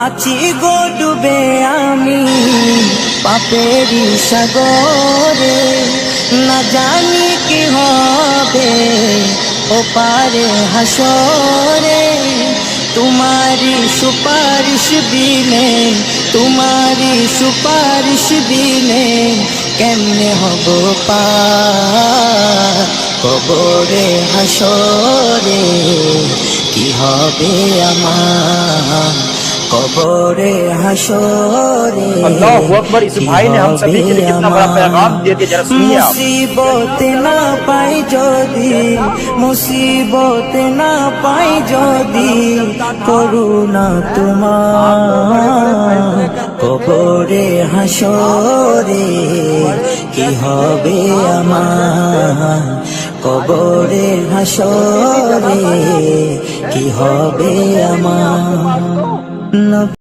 আছি গো ডুবে আমি পাপেরি সাগরে, না জানি কি হবে ও পারে হাসরে। তোমারি সুপারিশ বিনে, তোমারি সুপারিশ বিনে কেমনে হব পার কবরে হাসরে। কি হবে আমার कबरे हशोरे। अल्लाहु अकबर। इस भाई ने हम सभी के लिए कितना बड़ा पैगाम दे दिया, जरा सुनिए आप। मुसीबत ना पाई जोदी, मुसीबत ना पाई जोदी करुणा तुम्हार कबरे हशोरे। কি হবে আমার কবরে হাসরে, কি হবে আমার।